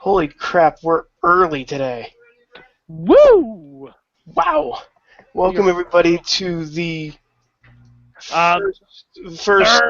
Holy crap, we're early today. Woo! Wow. We Welcome are everybody to the uh, first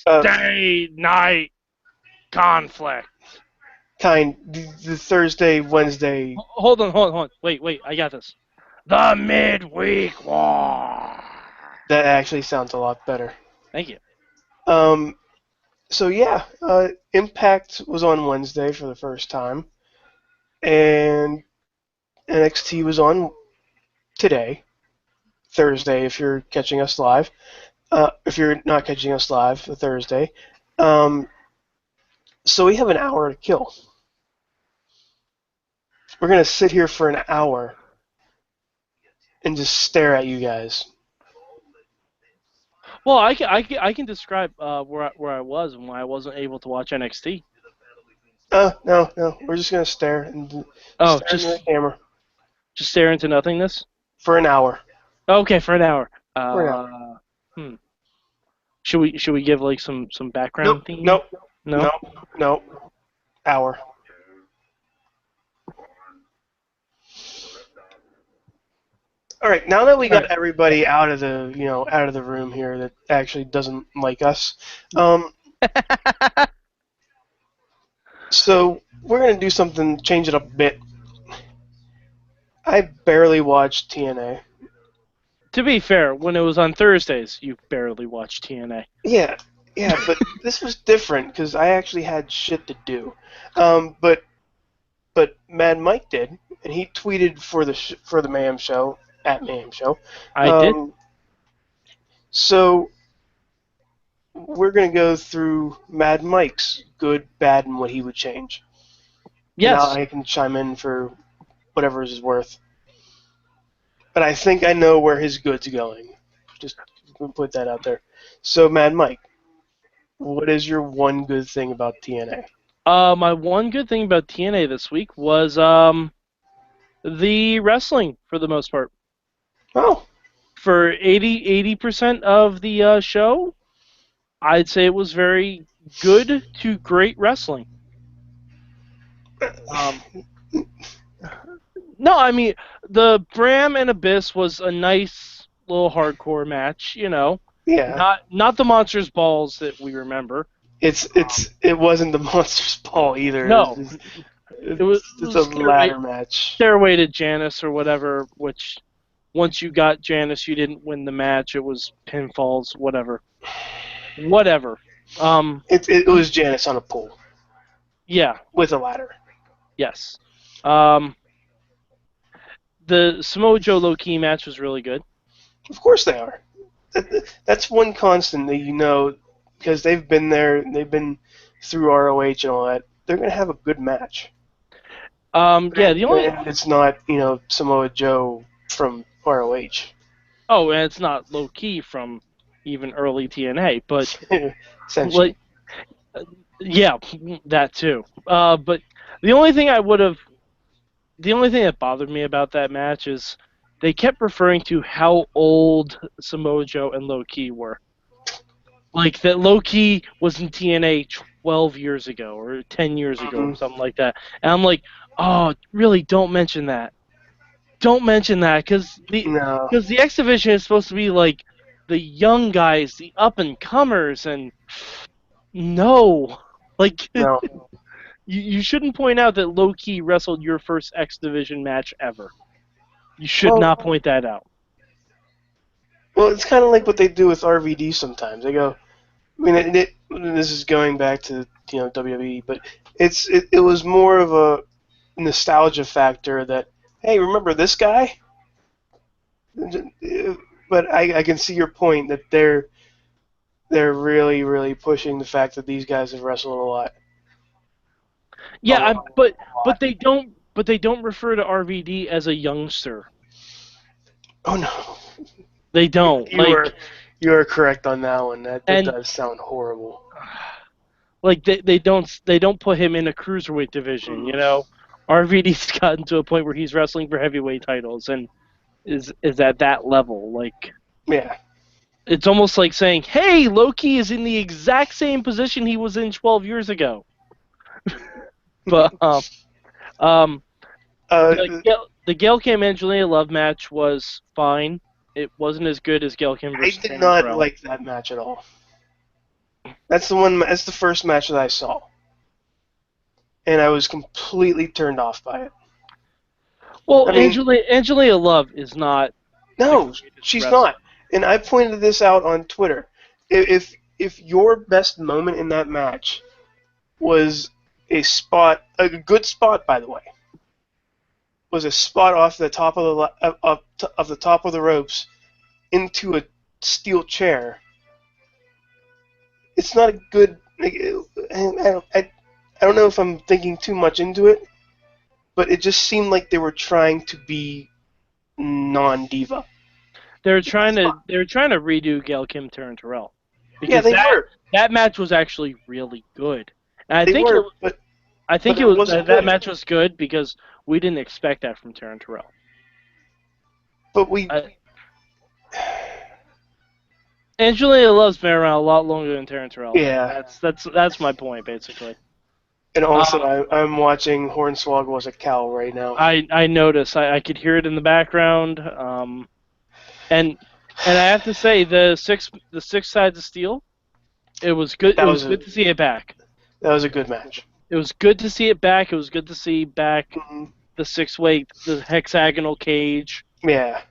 uh, Thursday night conflict. the Thursday, Wednesday. Hold on. Wait, I got this. The midweek war. That actually sounds a lot better. Thank you. Um, so yeah, Impact was on Wednesday for the first time, and NXT was on today, Thursday, if you're catching us live. If you're not catching us live, Thursday. Um, so we have an hour to kill. We're gonna sit here for an hour and just stare at you guys. Well, I can describe where I was and why I wasn't able to watch NXT. No. We're just gonna stare and Oh, stare into the camera just stare into nothingness. for an hour. Okay, for an hour. For an hour. Hmm. Should we give like some Nope. background theme? Nope. No. Nope. Hour. All right. Now that we got everybody out of the room here that actually doesn't like us, so we're gonna do something, change it up a bit. I barely watched TNA. To be fair, when it was on Thursdays, you barely watched TNA. Yeah, but this was different because I actually had shit to do. But Mad Mike did, and he tweeted for the Mayhem Show at Mayhem Show. I did. So we're gonna go through Mad Mike's good, bad, and what he would change. Yes. Now I can chime in for whatever is worth. But I think I know where his good's going. Just put that out there. So Mad Mike, what is your one good thing about TNA? My one good thing about TNA this week was the wrestling for the most part. Oh. For 80% of the show, I'd say it was very good to great wrestling. No, I mean, the Bram and Abyss was a nice little hardcore match, you know. Yeah. Not the Monsters Balls that we remember. It wasn't the Monsters Ball either. No. It was a ladder match. Stairway to Janice or whatever, which once you got Janice, you didn't win the match. It was pinfalls, whatever. It was Janice on a pole. Yeah. With a ladder. Yes. The Samoa Joe low-key match was really good. Of course they are. That's one constant that you know, because they've been there, they've been through ROH and all that. They're going to have a good match. It's not, Samoa Joe from ROH. Oh, and it's not low-key from even early TNA, but essentially. Yeah, that too. But the only thing that bothered me about that match is they kept referring to how old Samoa Joe and Low-Ki were. Like that Low-Ki was in TNA 12 years ago or 10 years ago or something like that. And I'm like, oh, really, don't mention that. Don't mention that because the X Division is supposed to be like the young guys, the up-and-comers, and no. Like, no. You shouldn't point out that Low-Ki wrestled your first X Division match ever. You should not point that out. Well, it's kind of like what they do with RVD sometimes. They go, I mean, this is going back to WWE, but it was more of a nostalgia factor that, hey, remember this guy? But I can see your point that they're really, really pushing the fact that these guys have wrestled a lot. Yeah, but they don't refer to RVD as a youngster. Oh no, they don't. You are correct on that one. That does sound horrible. Like they don't put him in a cruiserweight division. RVD's gotten to a point where he's wrestling for heavyweight titles and is at that level. Like, yeah. It's almost like saying, hey, Low-Ki is in the exact same position he was in 12 years ago. But um, Uh, the Gail Kim Angelina Love match was fine. It wasn't as good as Gail Kim I versus did Tammy not Terrell. like that match at all. That's the one. That's the first match that I saw, and I was completely turned off by it. Well, I mean, Angelina Love is not the no, greatest she's wrestler. not. And I pointed this out on Twitter. If your best moment in that match was a good spot, by the way, was a spot off the top of of the top of the ropes into a steel chair. It's not a good. I don't know if I'm thinking too much into it, but it just seemed like they were trying to be non-diva. They were trying to redo Gail Kim Terrell Yeah, because they were. that match was actually really good. And They were, I but think it wasn't that good. match was good because we didn't expect that from Terrell. But we, Uh, Angelina Love's been around a lot longer than Terrell. yeah. That's my point basically. And also, Um, I'm watching Hornswoggle as a cow right now. I noticed I could hear it in the background. And and I have to say the six sides of steel. It was good. It That was was a good to see it back. that was a good match. It was good to see it back. It was good to see back Mhm. the the hexagonal cage. Yeah.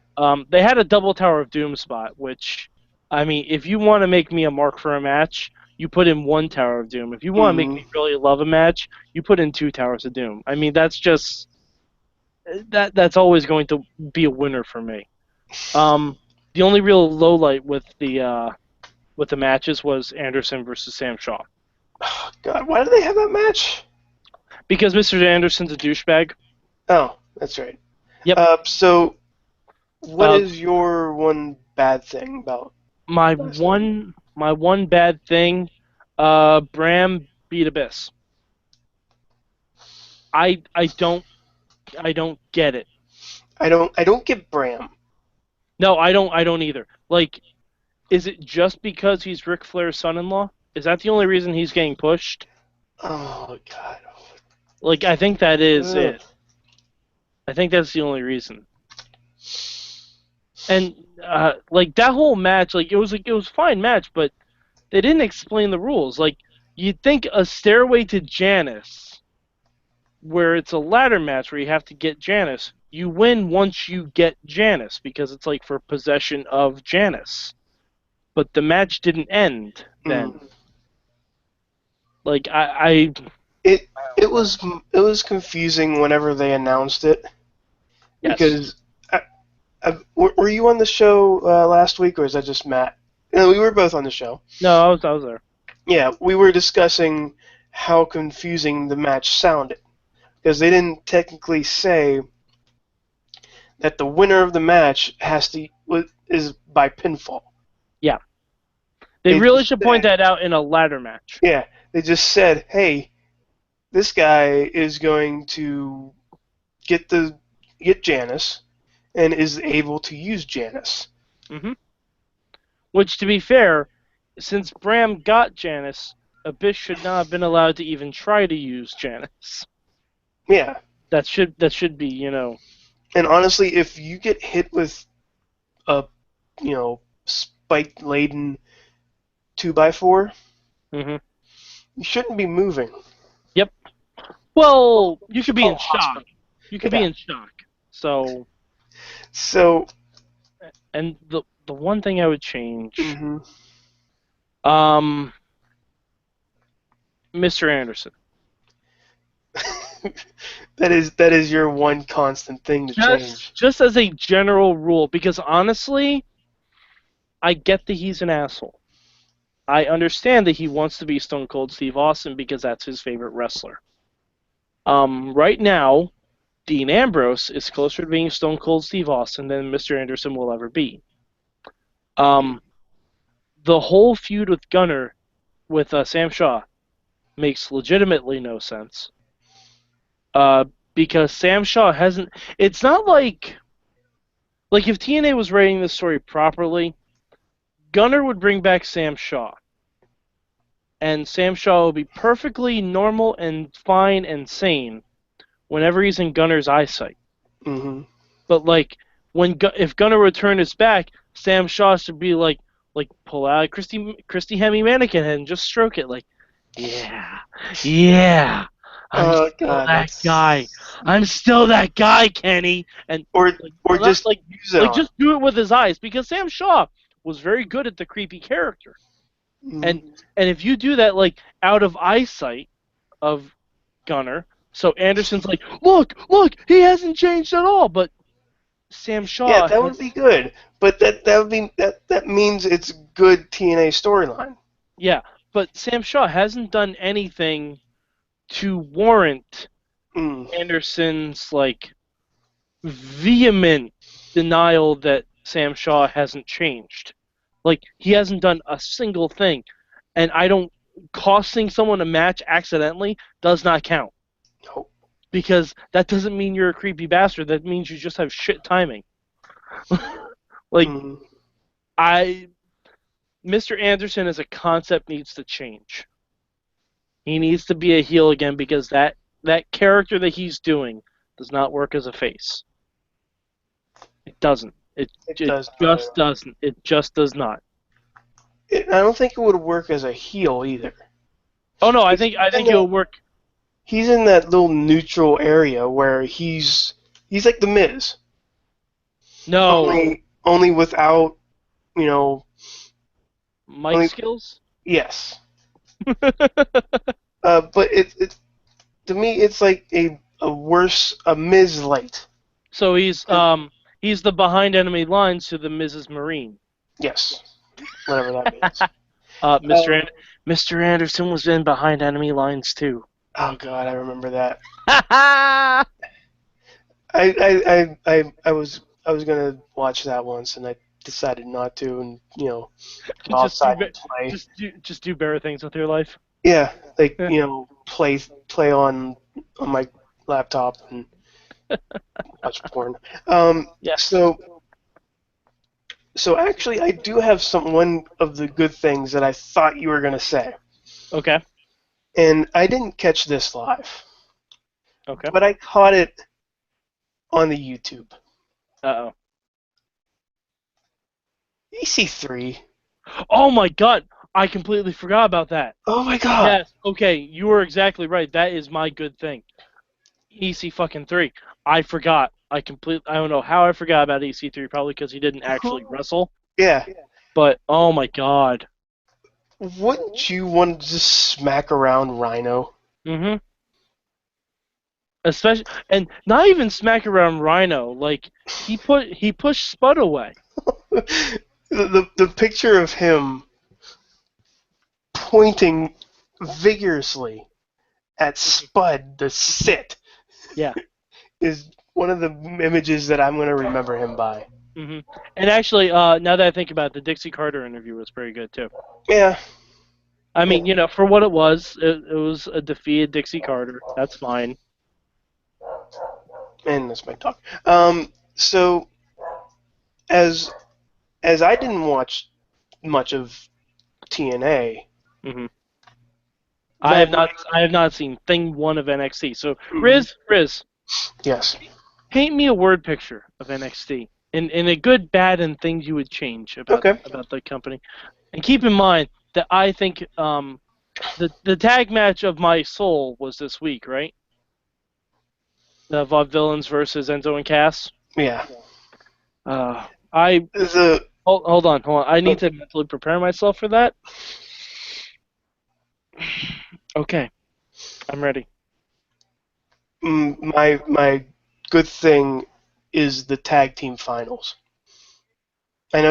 They had a double Tower of Doom spot, which, I mean, if you want to make me a mark for a match, you put in one Tower of Doom. If you want to make Hmm. me really love a match, you put in two Towers of Doom. I mean, that's just that's always going to be a winner for me. The only real low light with the matches was Anderson versus Sam Shaw Oh, God, why do they have that match? because Mr. Anderson's a douchebag. Oh, that's right. Yep. So what Uh, is your one bad thing about last night? my one bad thing, Bram beat Abyss. I don't get it. I don't get Bram. No, I don't either. Like, is it just because he's Ric Flair's son-in-law? Is that the only reason he's getting pushed? Oh God. Like, I think that is Ugh. it. I think that's the only reason. And like that whole match, like it was a fine match, but they didn't explain the rules. Like you'd think a Stairway to Janice, where it's a ladder match where you have to get Janice, you win once you get Janice because it's like for possession of Janice. But the match didn't end then. Mm. Like I It it was confusing whenever they announced it yes. because were you on the show last week or is that just Matt? No, we were both on the show. No, I was there. Yeah, we were discussing how confusing the match sounded because they didn't technically say that the winner of the match is by pinfall. Yeah. They They really just should point said, that out in a ladder match. yeah, they just said, hey, this guy is going to get get Janice and is able to use Janice. Hmm. Which, to be fair, since Bram got Janice, Abyss should not have been allowed to even try to use Janice. Yeah, That should be, you know. and honestly, if you get hit with a spike laden 2x4, Hmm. you shouldn't be moving. Yep. Well, Well, you you could should be call in a shock. hospital. You could be Yeah. in shock. So, So, and the one thing I would change, hmm um, Mr. Anderson. that is your one constant thing to change. Just as a general rule, because honestly, I get that he's an asshole. I understand that he wants to be Stone Cold Steve Austin because that's his favorite wrestler. Right now, Dean Ambrose is closer to being Stone Cold Steve Austin than Mr. Anderson will ever be. Um, the whole feud with Gunner with Sam Shaw makes legitimately no sense. Because Sam Shaw hasn't. It's not like if TNA was writing this story properly, Gunner would bring back Sam Shaw. and Sam Shaw will be perfectly normal and fine and sane whenever he's in Gunner's eyesight. Hmm. But like if Gunner would turn his back, Sam Shaw should be like pull out a Christy Hemme mannequin head and just stroke it like, yeah, yeah, I'm Oh still God, that guy. that's I'm still that guy, Kenny. And or like or not just use it like on. just do it with his eyes because Sam Shaw was very good at the creepy character. Hmm. And and if you do that like out of eyesight of Gunner, so Anderson's like, look, he hasn't changed at all. But Sam Yeah, Shaw that would has, be good. But that would be that means it's good TNA storyline. yeah, but Sam Shaw hasn't done anything to warrant Mm. Anderson's like vehement denial that Sam Shaw hasn't changed. Like he hasn't done a single thing, and I don't costing someone a match accidentally does not count Nope. because that doesn't mean you're a creepy bastard. That means you just have shit timing. Like Mm. I, Mr. Anderson as a concept needs to change. He needs to be a heel again because that character that he's doing does not work as a face. It doesn't. It It does not at just all. doesn't. It just does not. I don't think it would work as a heel either. Oh no, I 'Cause think I think it'll work. he's in that little neutral area where he's like the Miz, No, only without you know Mike only skills. yes. But it's to me it's like a worse a Miz light. So he's the behind enemy lines to the Mrs. Marine. Yes, whatever that means. Uh, Mr. Um, An- Mr. Anderson was in behind enemy lines too. oh God, I remember that. Ha I was gonna watch that once, and I decided not to, and go just do outside and play. just do better things with your life. Yeah, like play on my laptop and watch porn. Um, Yes. so so actually, I do have one of the good things that I thought you were gonna say, Okay. and I didn't catch this live, Okay. but I caught it on the YouTube. Uh EC3. oh. Oh my God! I completely forgot about that. Oh my God. Yes. Okay, you were exactly right. That is my good thing. EC fucking three. I forgot. I don't know how I forgot about EC3. Probably because he didn't actually wrestle. Yeah. But oh my God. Wouldn't you want to just smack around Rhino? Mhm. Especially and not even smack around Rhino. Like he pushed Spud away. The picture of him pointing vigorously at Spud the Sit Yeah. is one of the images that I'm going to remember him by. Mhm. And actually, now that I think about it, the Dixie Carter interview was pretty good too. Yeah, I yeah. mean, for what it was, it was a defeated Dixie Carter. That's fine. And that's my talk. So as as I didn't watch much of TNA, Hmm. that I have not seen thing one of NXT. So mhm, Riz, yes, paint me a word picture of NXT in a good, bad, and things you would change okay, about the company. And keep in mind that I think the tag match of my soul was this week, right? The Vaudevillains versus Enzo and Cass. yeah. I The hold on. I need to mentally prepare myself for that. Okay, I'm ready. my good thing is the tag team finals.